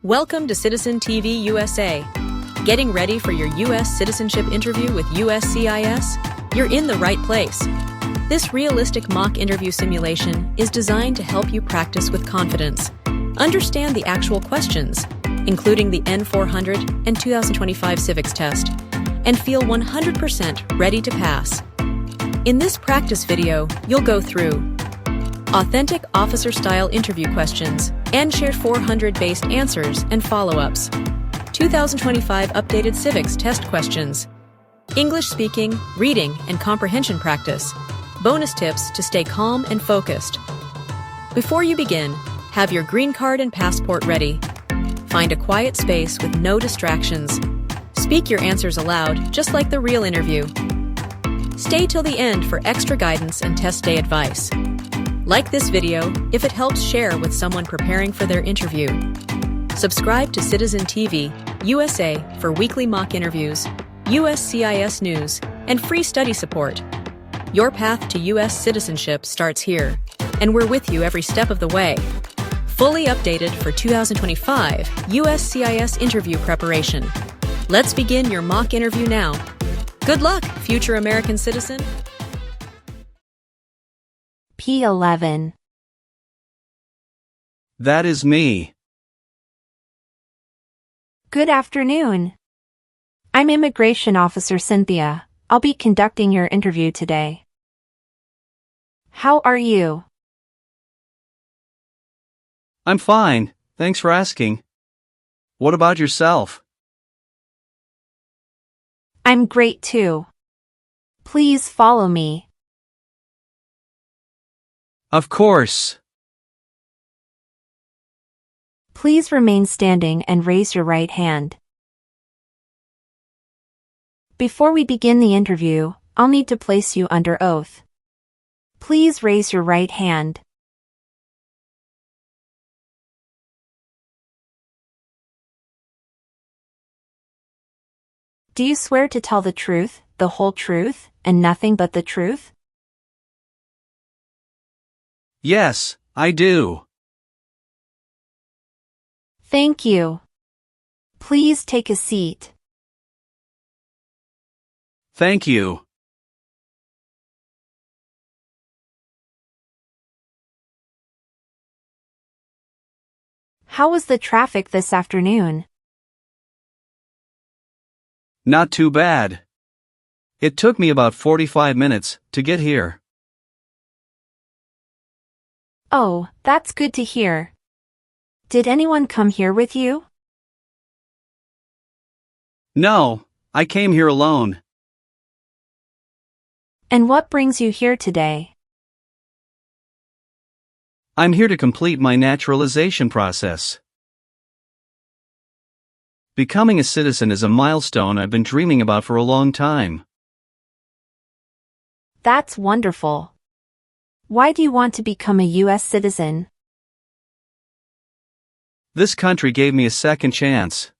Welcome to Citizen TV USA. Getting ready for your US citizenship interview with USCIS? You're in the right place. This realistic mock interview simulation is designed to help you practice with confidence, understand the actual questions, including the N400 and 2025 Civics test, and feel 100% ready to pass. In this practice video, you'll go through authentic officer-style interview questions, N400-based answers and follow-ups, 2025 updated civics test questions, English speaking, reading, and comprehension practice, bonus tips to stay calm and focused. Before you begin, have your green card and passport ready. Find a quiet space with no distractions. Speak your answers aloud, just like the real interview. Stay till the end for extra guidance and test day advice. Like this video if it helps share with someone preparing for their interview. Subscribe to Citizen TV USA for weekly mock interviews, USCIS news, and free study support. Your path to US citizenship starts here, and we're with you every step of the way. Fully updated for 2025 USCIS interview preparation. Let's begin your mock interview now. Good luck, future American citizen. P11. That is me. Good afternoon. I'm Immigration Officer Cynthia. I'll be conducting your interview today. How are you? I'm fine, thanks for asking. What about yourself? I'm great too. Please follow me. Of course. Please remain standing and raise your right hand. Before we begin the interview, I'll need to place you under oath. Please raise your right hand. Do you swear to tell the truth, the whole truth, and nothing but the truth? Yes, I do. Thank you. Please take a seat. Thank you. How was the traffic this afternoon? Not too bad. It took me about 45 minutes to get here. Oh, that's good to hear. Did anyone come here with you? No, I came here alone. And what brings you here today? I'm here to complete my naturalization process. Becoming a citizen is a milestone I've been dreaming about for a long time. That's wonderful. Why do you want to become a US citizen? This country gave me a second chance.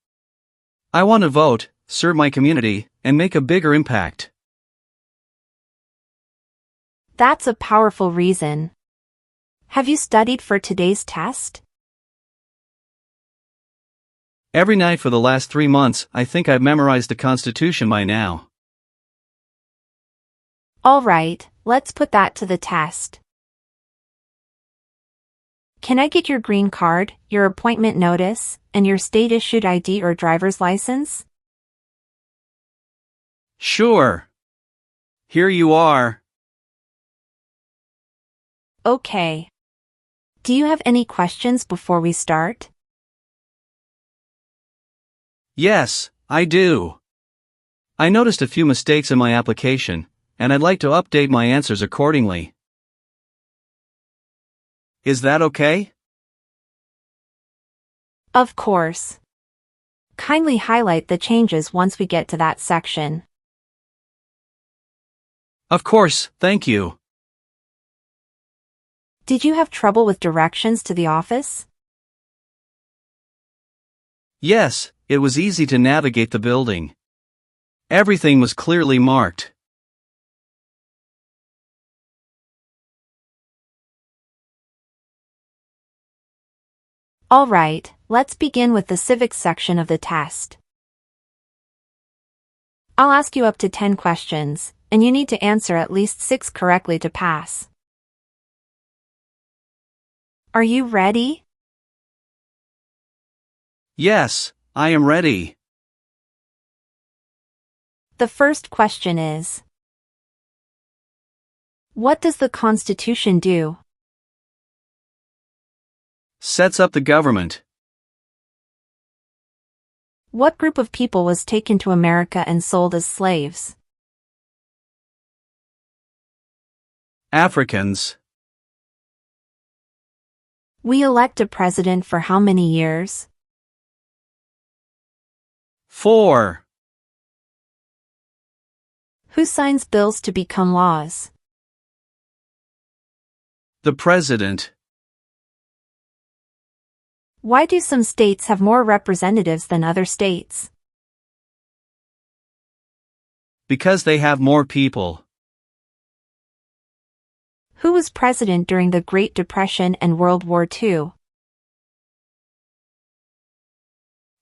I want to vote, serve my community, and make a bigger impact. That's a powerful reason. Have you studied for today's test? Every night for the last 3 months, I think I've memorized the Constitution by now. All right, let's put that to the test. Can I get your green card, your appointment notice, and your state-issued ID or driver's license? Sure. Here you are. Okay. Do you have any questions before we start? Yes, I do. I noticed a few mistakes in my application, and I'd like to update my answers accordingly. Is that okay? Of course. Kindly highlight the changes once we get to that section. Of course, thank you. Did you have trouble with directions to the office? Yes, it was easy to navigate the building. Everything was clearly marked. Alright, let's begin with the civics section of the test. I'll ask you up to 10 questions, and you need to answer at least 6 correctly to pass. Are you ready? Yes, I am ready. The first question is: what does the Constitution do? Sets up the government. What group of people was taken to America and sold as slaves? Africans. We elect a president for how many years? 4. Who signs bills to become laws? The President. Why do some states have more representatives than other states? Because they have more people. Who was president during the Great Depression and World War II?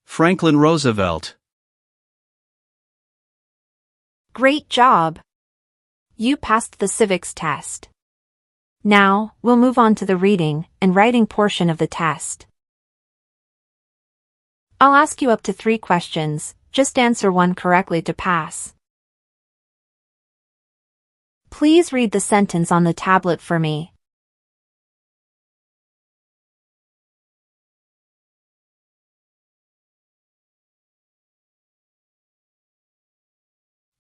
Franklin Roosevelt. Great job! You passed the civics test. Now, we'll move on to the reading and writing portion of the test. I'll ask you up to 3 questions, just answer one correctly to pass. Please read the sentence on the tablet for me.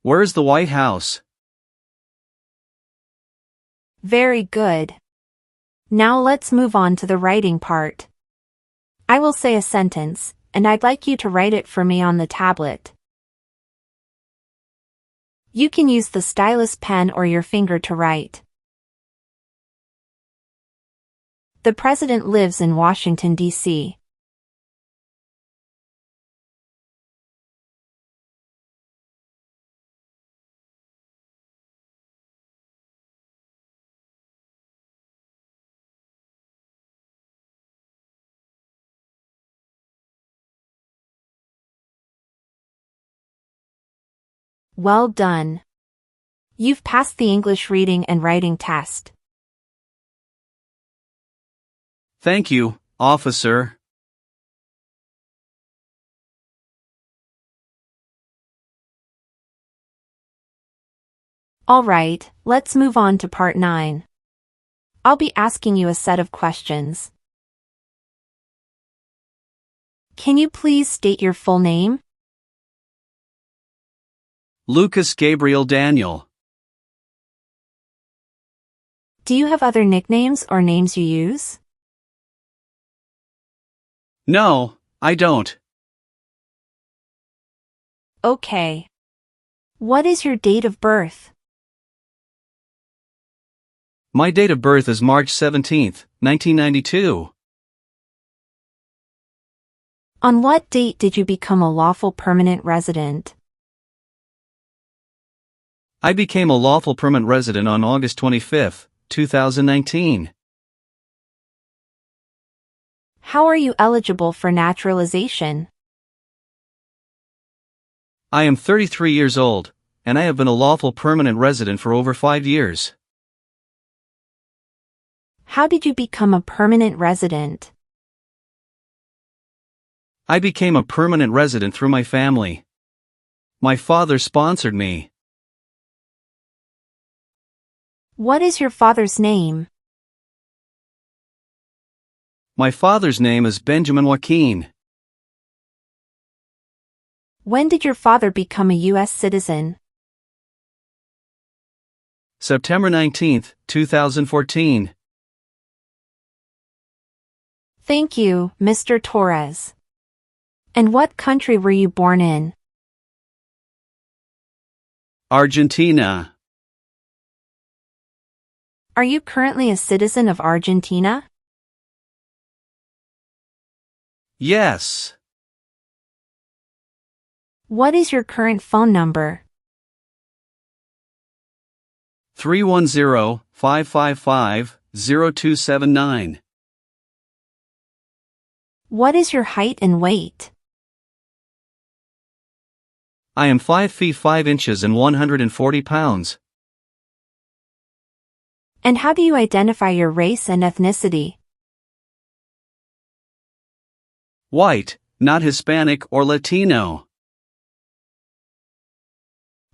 Where's the White House? Very good. Now let's move on to the writing part. I will say a sentence, and I'd like you to write it for me on the tablet. You can use the stylus pen or your finger to write. The president lives in Washington, D.C. Well done. You've passed the English reading and writing test. Thank you, officer. Alright, let's move on to part 9. I'll be asking you a set of questions. Can you please state your full name? Lucas Gabriel Daniel. Do you have other nicknames or names you use? No, I don't. Okay. What is your date of birth? My date of birth is March 17th, 1992. On what date did you become a lawful permanent resident? I became a lawful permanent resident on August 25, 2019. How are you eligible for naturalization? I am 33 years old, and I have been a lawful permanent resident for over 5 years. How did you become a permanent resident? I became a permanent resident through my family. My father sponsored me. What is your father's name? My father's name is Benjamin Joaquin. When did your father become a US citizen? September 19, 2014. Thank you, Mr. Torres. And what country were you born in? Argentina. Are you currently a citizen of Argentina? Yes. What is your current phone number? 310-555-0279. What is your height and weight? I am 5 feet 5 inches and 140 pounds. And how do you identify your race and ethnicity? White, not Hispanic or Latino.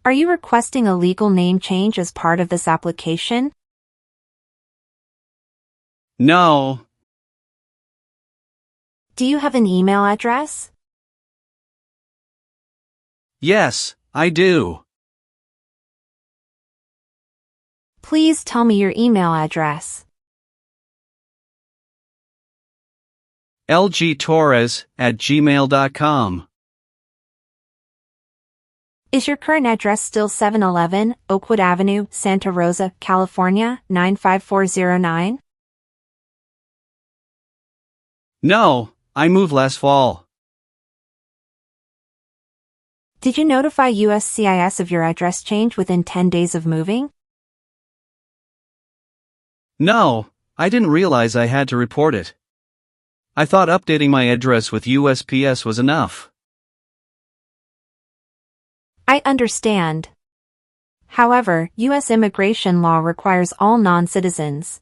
Are you requesting a legal name change as part of this application? No. Do you have an email address? Yes, I do. Please tell me your email address. lgtorres@gmail.com. Is your current address still 711 Oakwood Avenue, Santa Rosa, California, 95409? No, I moved last fall. Did you notify USCIS of your address change within 10 days of moving? No, I didn't realize I had to report it. I thought updating my address with USPS was enough. I understand. However, U.S. immigration law requires all non-citizens,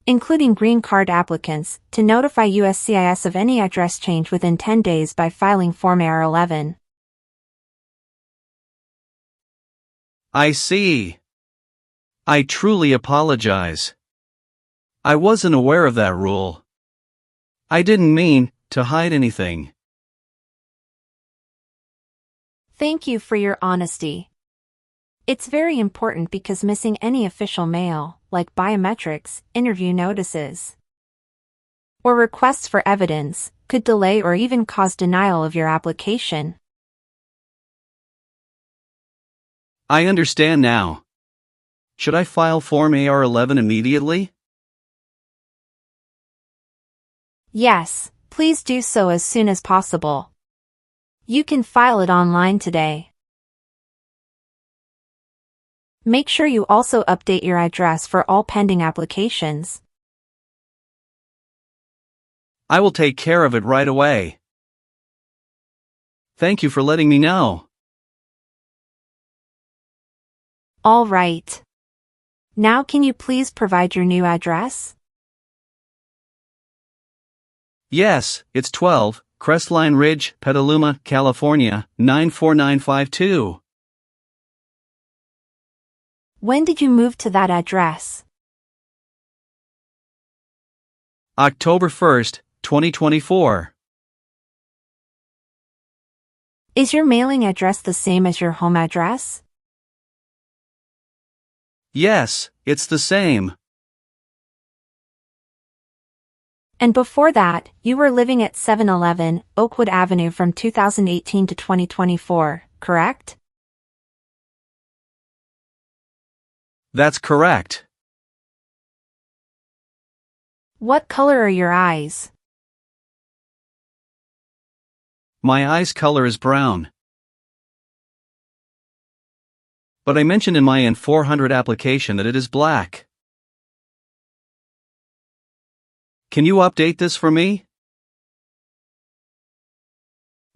including green card applicants, to notify USCIS of any address change within 10 days by filing Form AR-11. I see. I truly apologize. I wasn't aware of that rule. I didn't mean to hide anything. Thank you for your honesty. It's very important because missing any official mail, like biometrics, interview notices, or requests for evidence, could delay or even cause denial of your application. I understand now. Should I file Form AR-11 immediately? Yes, please do so as soon as possible. You can file it online today. Make sure you also update your address for all pending applications. I will take care of it right away. Thank you for letting me know. All right. Now can you please provide your new address? Yes, it's 12, Crestline Ridge, Petaluma, California, 94952. When did you move to that address? October 1st, 2024. Is your mailing address the same as your home address? Yes, it's the same. And before that, you were living at 711 Oakwood Avenue from 2018 to 2024, correct? That's correct. What color are your eyes? My eye's color is brown. But I mentioned in my N400 application that it is black. Can you update this for me?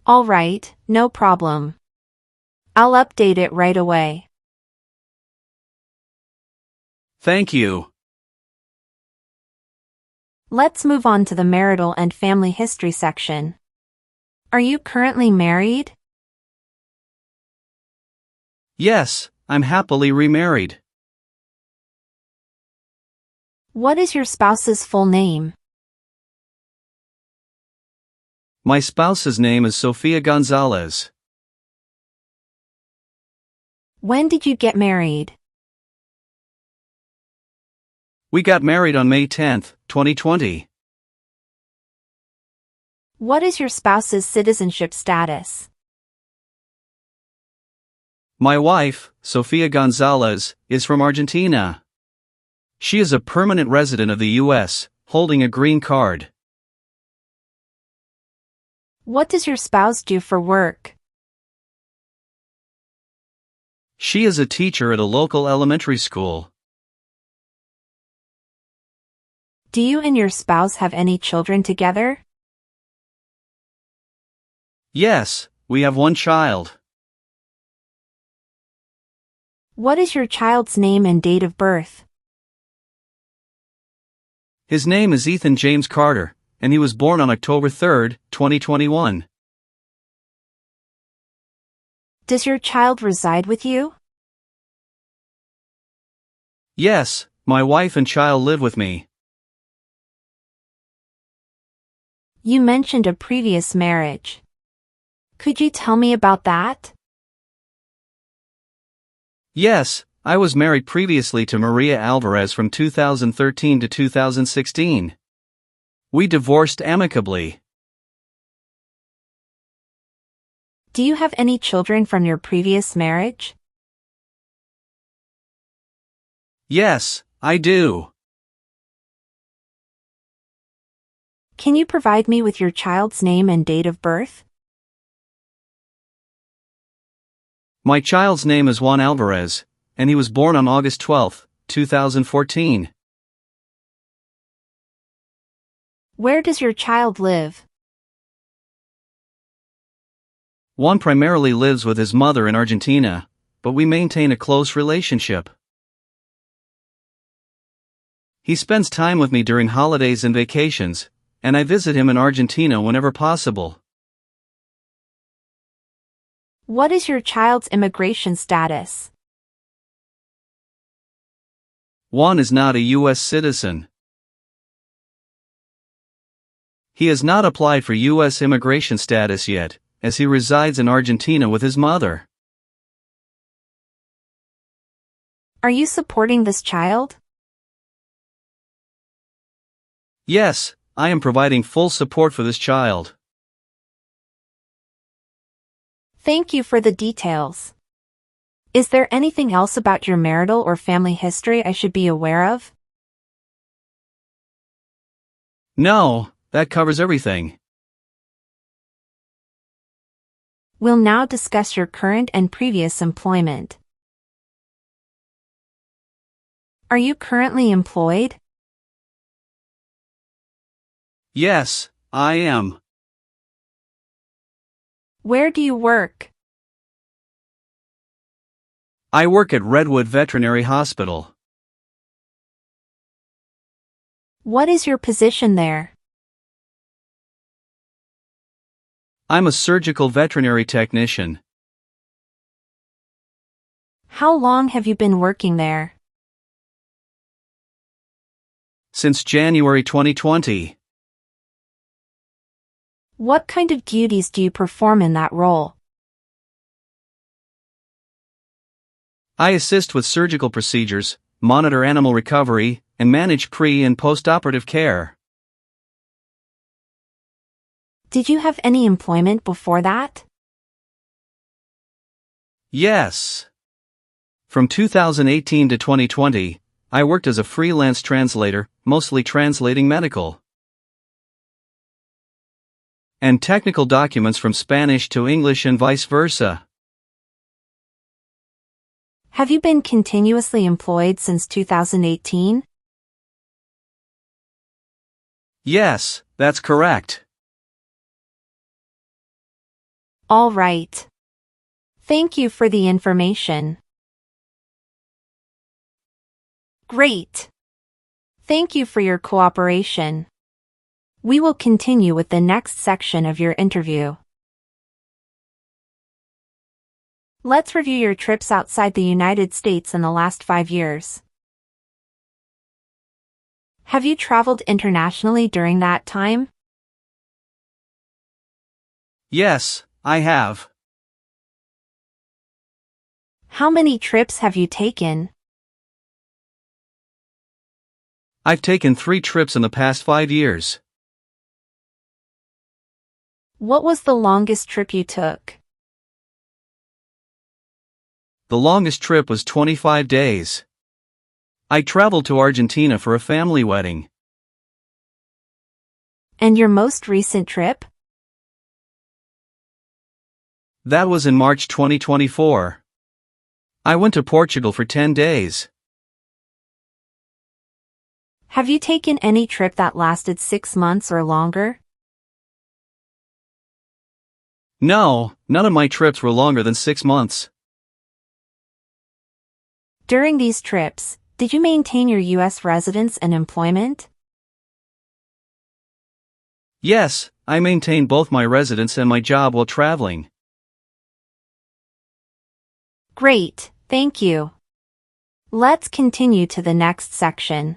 All right, no problem. I'll update it right away. Thank you. Let's move on to the marital and family history section. Are you currently married? Yes, I'm happily remarried. What is your spouse's full name? My spouse's name is Sofia Gonzalez. When did you get married? We got married on May 10th, 2020. What is your spouse's citizenship status? My wife, Sofia Gonzalez, is from Argentina. She is a permanent resident of the U.S., holding a green card. What does your spouse do for work? She is a teacher at a local elementary school. Do you and your spouse have any children together? Yes, we have one child. What is your child's name and date of birth? His name is Ethan James Carter, and he was born on October 3, 2021. Does your child reside with you? Yes, my wife and child live with me. You mentioned a previous marriage. Could you tell me about that? Yes, I was married previously to Maria Alvarez from 2013 to 2016. We divorced amicably. Do you have any children from your previous marriage? Yes, I do. Can you provide me with your child's name and date of birth? My child's name is Juan Alvarez, and he was born on August 12, 2014. Where does your child live? Juan primarily lives with his mother in Argentina, but we maintain a close relationship. He spends time with me during holidays and vacations, and I visit him in Argentina whenever possible. What is your child's immigration status? Juan is not a US citizen. He has not applied for US immigration status yet, as he resides in Argentina with his mother. Are you supporting this child? Yes, I am providing full support for this child. Thank you for the details. Is there anything else about your marital or family history I should be aware of? No, that covers everything. We'll now discuss your current and previous employment. Are you currently employed? Yes, I am. Where do you work? I work at Redwood Veterinary Hospital. What is your position there? I'm a surgical veterinary technician. How long have you been working there? Since January 2020. What kind of duties do you perform in that role? I assist with surgical procedures, monitor animal recovery, and manage pre- and post-operative care. Did you have any employment before that? Yes. From 2018 to 2020, I worked as a freelance translator, mostly translating medical and technical documents from Spanish to English and vice versa. Have you been continuously employed since 2018? Yes, that's correct. All right. Thank you for the information. Great. Thank you for your cooperation. We will continue with the next section of your interview. Let's review your trips outside the United States in the last 5 years. Have you traveled internationally during that time? Yes, I have. How many trips have you taken? I've taken 3 trips in the past 5 years. What was the longest trip you took? The longest trip was 25 days. I traveled to Argentina for a family wedding. And your most recent trip? That was in March 2024. I went to Portugal for 10 days. Have you taken any trip that lasted 6 months or longer? No, none of my trips were longer than 6 months. During these trips, did you maintain your U.S. residence and employment? Yes, I maintained both my residence and my job while traveling. Great, thank you. Let's continue to the next section.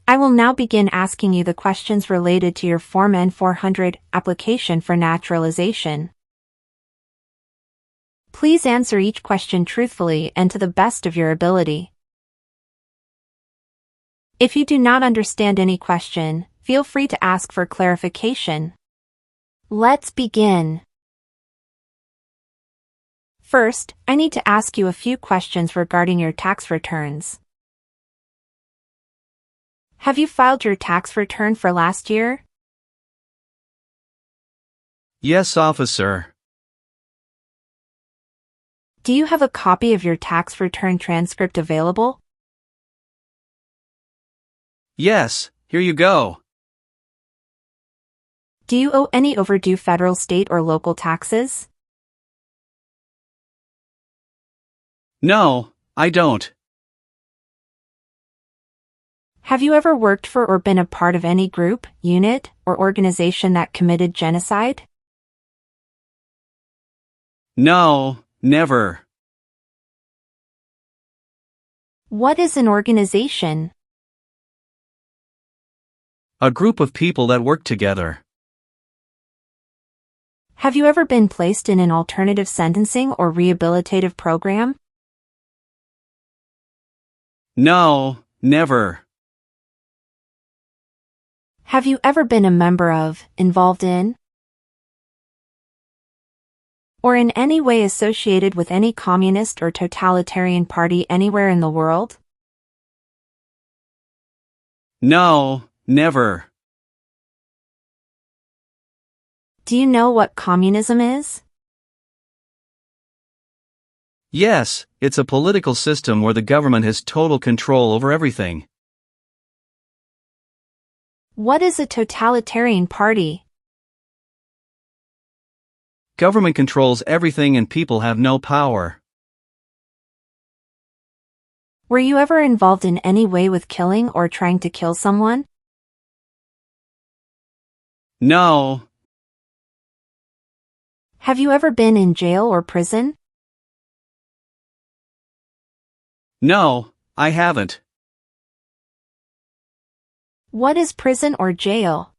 I will now begin asking you the questions related to your Form N400 application for naturalization. Please answer each question truthfully and to the best of your ability. If you do not understand any question, feel free to ask for clarification. Let's begin. First, I need to ask you a few questions regarding your tax returns. Have you filed your tax return for last year? Yes, officer. Do you have a copy of your tax return transcript available? Yes, here you go. Do you owe any overdue federal, state, or local taxes? No, I don't. Have you ever worked for or been a part of any group, unit, or organization that committed genocide? No, never. What is an organization? A group of people that work together. Have you ever been placed in an alternative sentencing or rehabilitative program? No, never. Have you ever been a member of, involved in, or in any way associated with any communist or totalitarian party anywhere in the world? No, never. Do you know what communism is? Yes, it's a political system where the government has total control over everything. What is a totalitarian party? Government controls everything and people have no power. Were you ever involved in any way with killing or trying to kill someone? No. Have you ever been in jail or prison? No, I haven't. What is prison or jail?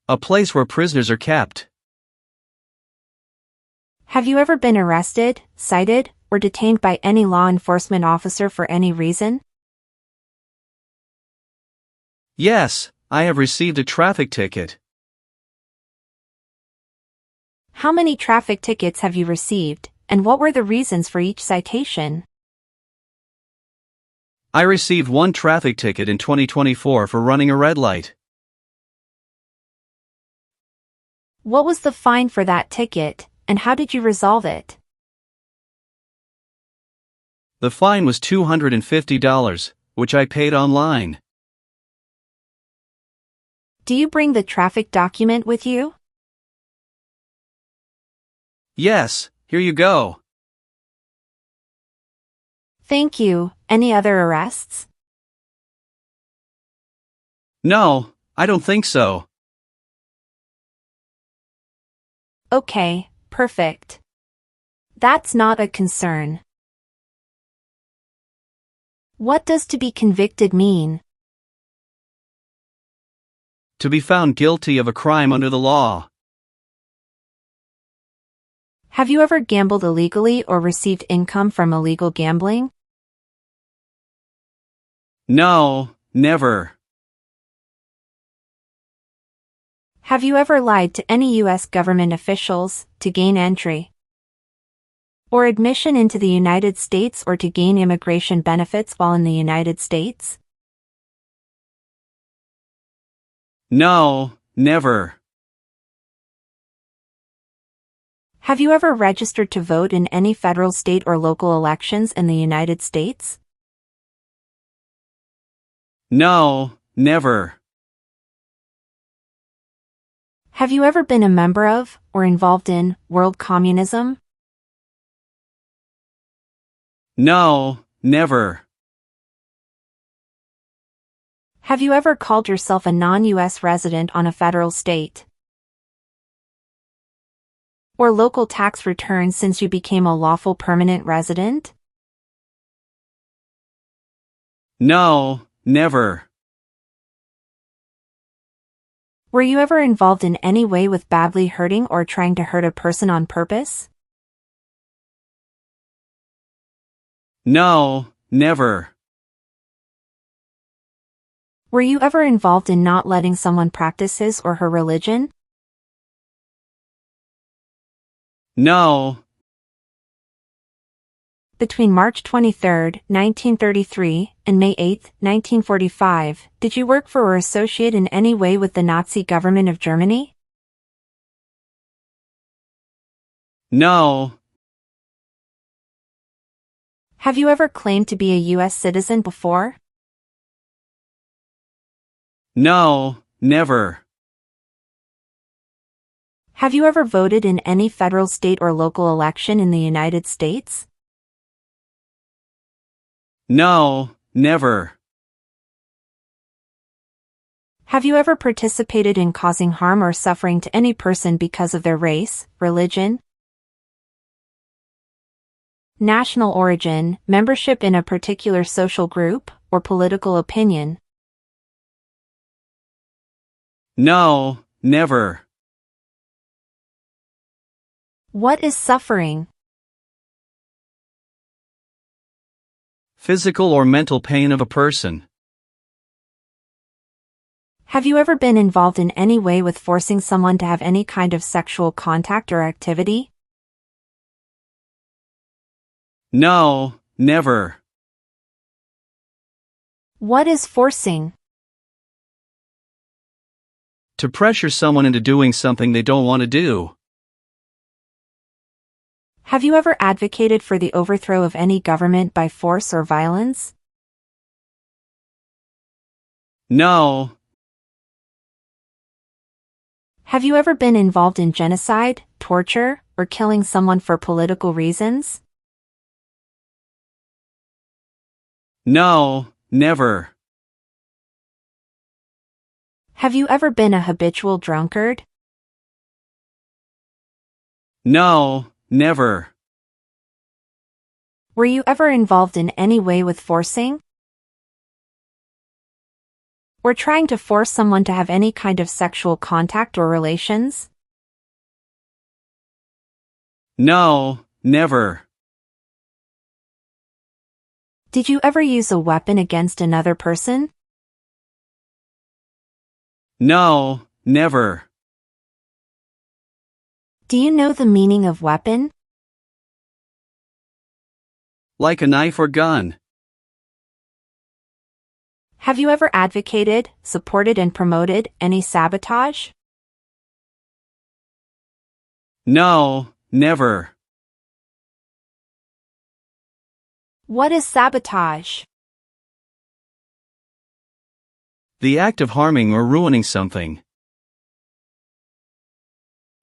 A place where prisoners are kept. Have you ever been arrested, cited, or detained by any law enforcement officer for any reason? Yes, I have received a traffic ticket. How many traffic tickets have you received, and what were the reasons for each citation? I received one traffic ticket in 2024 for running a red light. What was the fine for that ticket, and how did you resolve it? The fine was $250, which I paid online. Do you bring the traffic document with you? Yes, here you go. Thank you. Any other arrests? No, I don't think so. Okay, perfect. That's not a concern. What does to be convicted mean? To be found guilty of a crime under the law. Have you ever gambled illegally or received income from illegal gambling? No, never. Have you ever lied to any U.S. government officials to gain entry or admission into the United States or to gain immigration benefits while in the United States? No, never. Have you ever registered to vote in any federal, state, or local elections in the United States? No, never. Have you ever been a member of, or involved in, world communism? No, never. Have you ever called yourself a non-US resident on a federal, state, or local tax return since you became a lawful permanent resident? No, never. Were you ever involved in any way with badly hurting or trying to hurt a person on purpose? No, never. Were you ever involved in not letting someone practice his or her religion? No. Between March 23, 1933, and May 8, 1945, did you work for or associate in any way with the Nazi government of Germany? No. Have you ever claimed to be a U.S. citizen before? No, never. Have you ever voted in any federal, state, or local election in the United States? No, never. Have you ever participated in causing harm or suffering to any person because of their race, religion, national origin, membership in a particular social group, or political opinion? No, never. What is suffering? Physical or mental pain of a person. Have you ever been involved in any way with forcing someone to have any kind of sexual contact or activity? No, never. What is forcing? To pressure someone into doing something they don't want to do. Have you ever advocated for the overthrow of any government by force or violence? No. Have you ever been involved in genocide, torture, or killing someone for political reasons? No, never. Have you ever been a habitual drunkard? No, never. Were you ever involved in any way with forcing or trying to force someone to have any kind of sexual contact or relations? No, never. Did you ever use a weapon against another person? No, never. Do you know the meaning of weapon? Like a knife or gun. Have you ever advocated, supported, and promoted any sabotage? No, never. What is sabotage? The act of harming or ruining something.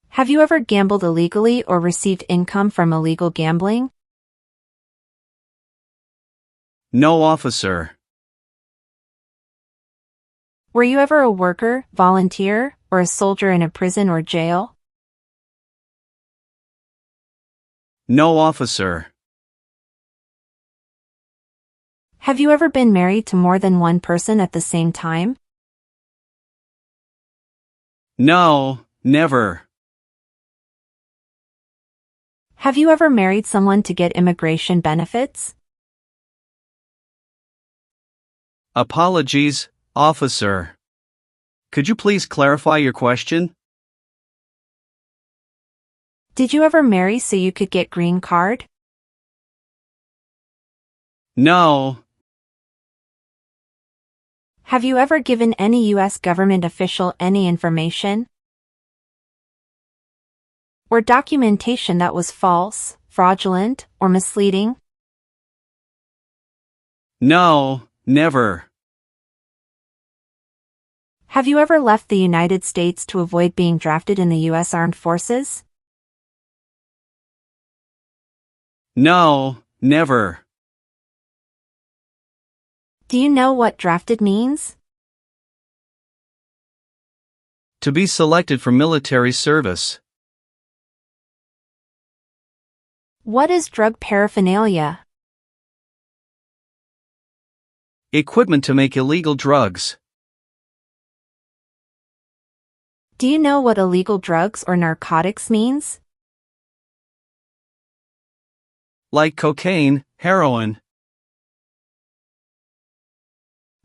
Have you ever gambled illegally or received income from illegal gambling? No, officer. Were you ever a worker, volunteer, or a soldier in a prison or jail? No, officer. Have you ever been married to more than one person at the same time? No, never. Have you ever married someone to get immigration benefits? Apologies, officer. Could you please clarify your question? Did you ever marry so you could get green card? No. Have you ever given any U.S. government official any information or documentation that was false, fraudulent, or misleading? No, never. Have you ever left the United States to avoid being drafted in the U.S. Armed Forces? No, never. Do you know what drafted means? To be selected for military service. What is drug paraphernalia? Equipment to make illegal drugs. Do you know what illegal drugs or narcotics means? Like cocaine, heroin.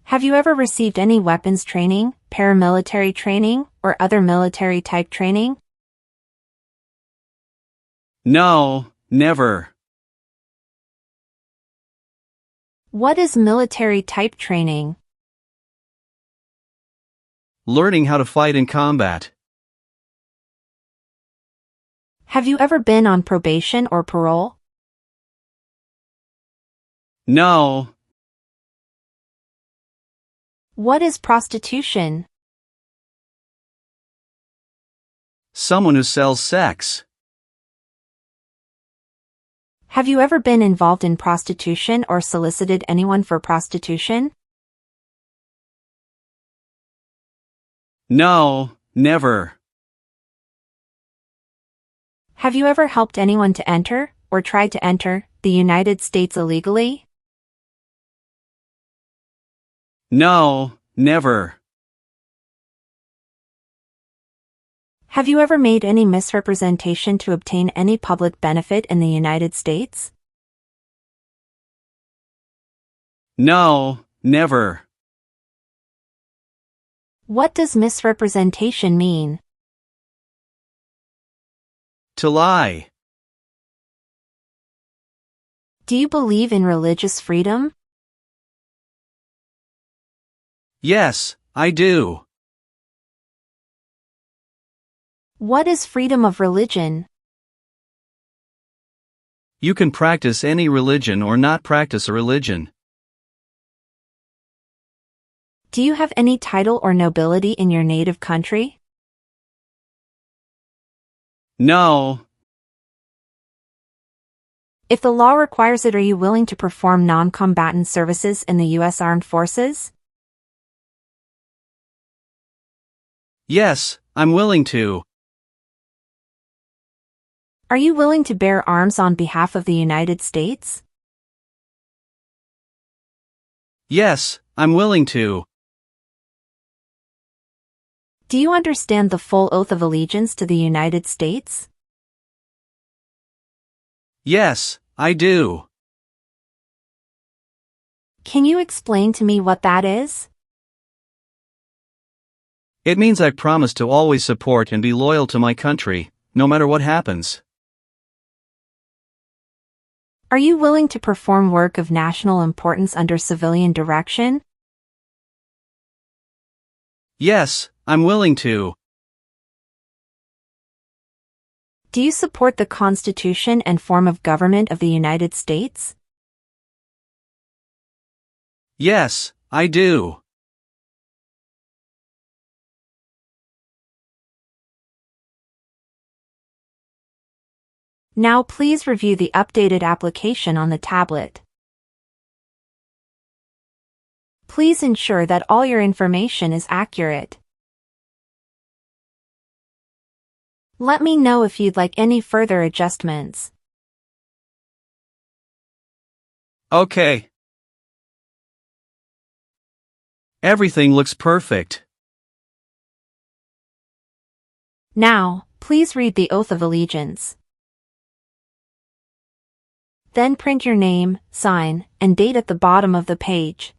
Have you ever received any weapons training, paramilitary training, or other military-type training? No, never. What is military-type training? Learning how to fight in combat. Have you ever been on probation or parole? No. What is prostitution? Someone who sells sex. Have you ever been involved in prostitution or solicited anyone for prostitution? No, never. Have you ever helped anyone to enter, or tried to enter, the United States illegally? No, never. Have you ever made any misrepresentation to obtain any public benefit in the United States? No, never. What does misrepresentation mean? To lie. Do you believe in religious freedom? Yes, I do. What is freedom of religion? You can practice any religion or not practice a religion. Do you have any title or nobility in your native country? No. If the law requires it, are you willing to perform non-combatant services in the U.S. Armed Forces? Yes, I'm willing to. Are you willing to bear arms on behalf of the United States? Yes, I'm willing to. Do you understand the full oath of allegiance to the United States? Yes, I do. Can you explain to me what that is? It means I promise to always support and be loyal to my country, no matter what happens. Are you willing to perform work of national importance under civilian direction? Yes, I'm willing to. Do you support the Constitution and form of government of the United States? Yes, I do. Now please review the updated application on the tablet. Please ensure that all your information is accurate. Let me know if you'd like any further adjustments. Okay. Everything looks perfect. Now, please read the Oath of Allegiance. Then print your name, sign, and date at the bottom of the page.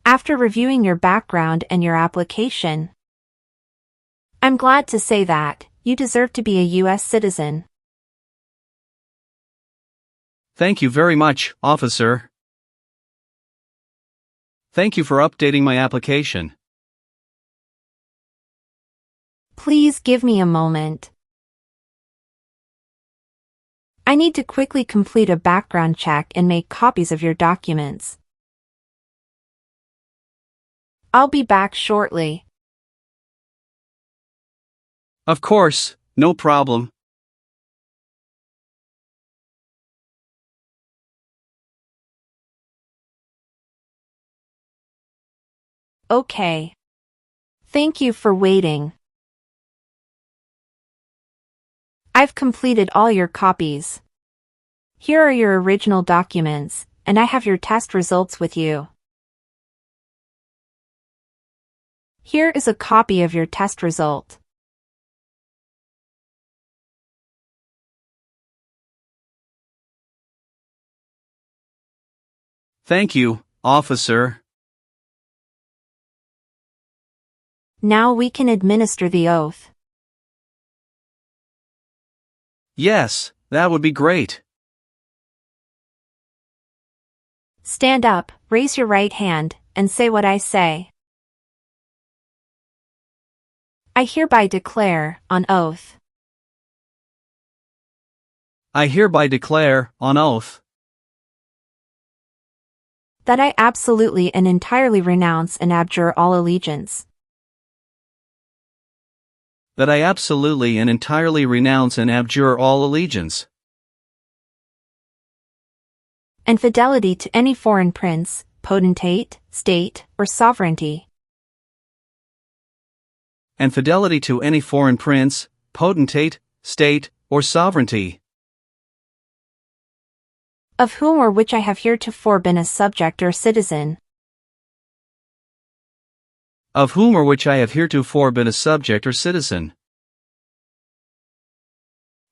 After reviewing your background and your application, I'm glad to say that you deserve to be a U.S. citizen. Thank you very much, officer. Thank you for updating my application. Please give me a moment. I need to quickly complete a background check and make copies of your documents. I'll be back shortly. Of course, no problem. Okay. Thank you for waiting. I've completed all your copies. Here are your original documents, and I have your test results with you. Here is a copy of your test result. Thank you, officer. Now we can administer the oath. Yes, that would be great. Stand up, raise your right hand, and say what I say. I hereby declare, on oath. I hereby declare, on oath, that I absolutely and entirely renounce and abjure all allegiance. that I absolutely and entirely renounce and abjure all allegiance and fidelity to any foreign prince, potentate, state, or sovereignty. and fidelity to any foreign prince, potentate, state, or sovereignty, of whom or which I have heretofore been a subject or citizen. of whom or which I have heretofore been a subject or citizen.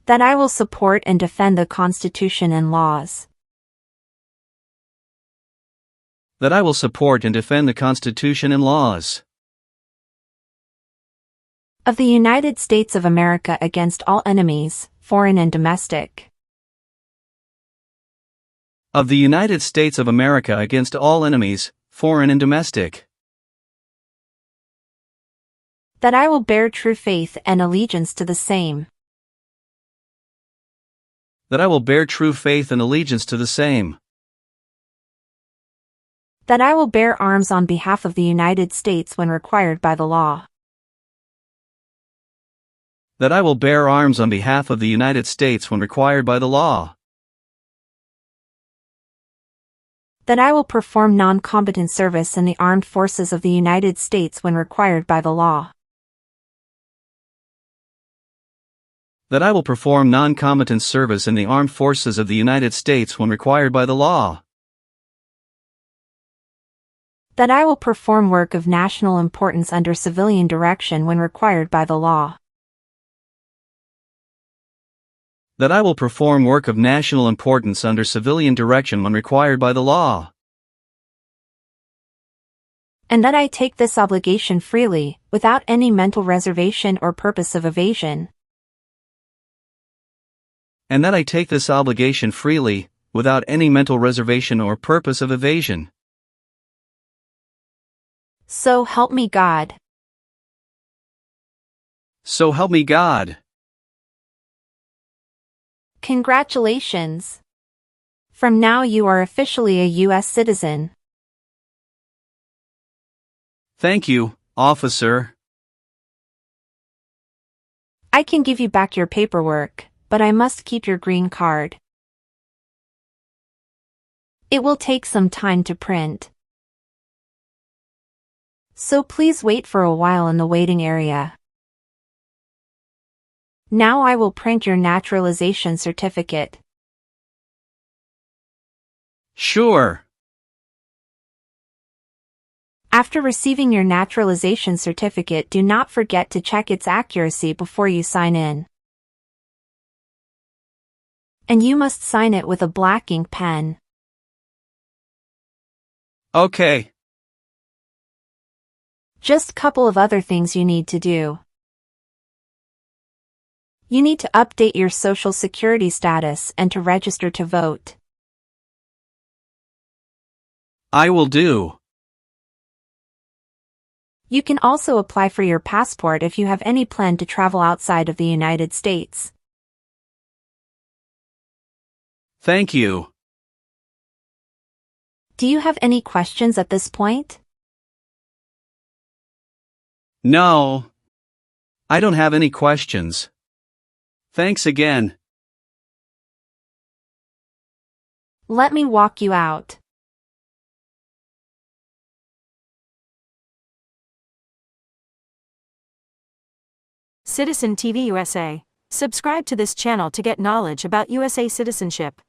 That I will support and defend the Constitution and laws That I will support and defend the Constitution and laws of the United States of America against all enemies, foreign and domestic. of the United States of America against all enemies, foreign and domestic. That I will bear true faith and allegiance to the same. That I will bear true faith and allegiance to the same. That I will bear arms on behalf of the United States when required by the law. That I will bear arms on behalf of the United States when required by the law. That I will perform non-combatant service in the armed forces of the United States when required by the law. That I will perform non-combatant service in the armed forces of the United States when required by the law. That I will perform work of national importance under civilian direction when required by the law. That I will perform work of national importance under civilian direction when required by the law. And that I take this obligation freely, without any mental reservation or purpose of evasion. And that I take this obligation freely, without any mental reservation or purpose of evasion. So help me God. So help me God. Congratulations. From now you are officially a US citizen. Thank you, officer. I can give you back your paperwork, but I must keep your green card. It will take some time to print. So please wait for a while in the waiting area. Now I will print your naturalization certificate. Sure. After receiving your naturalization certificate, do not forget to check its accuracy before you sign in. And you must sign it with a black ink pen. Okay. Just couple of other things you need to do. You need to update your Social Security status and to register to vote. I will do. You can also apply for your passport if you have any plan to travel outside of the United States. Thank you. Do you have any questions at this point? No. I don't have any questions. Thanks again. Let me walk you out. Citizen TV USA. Subscribe to this channel to get knowledge about USA citizenship.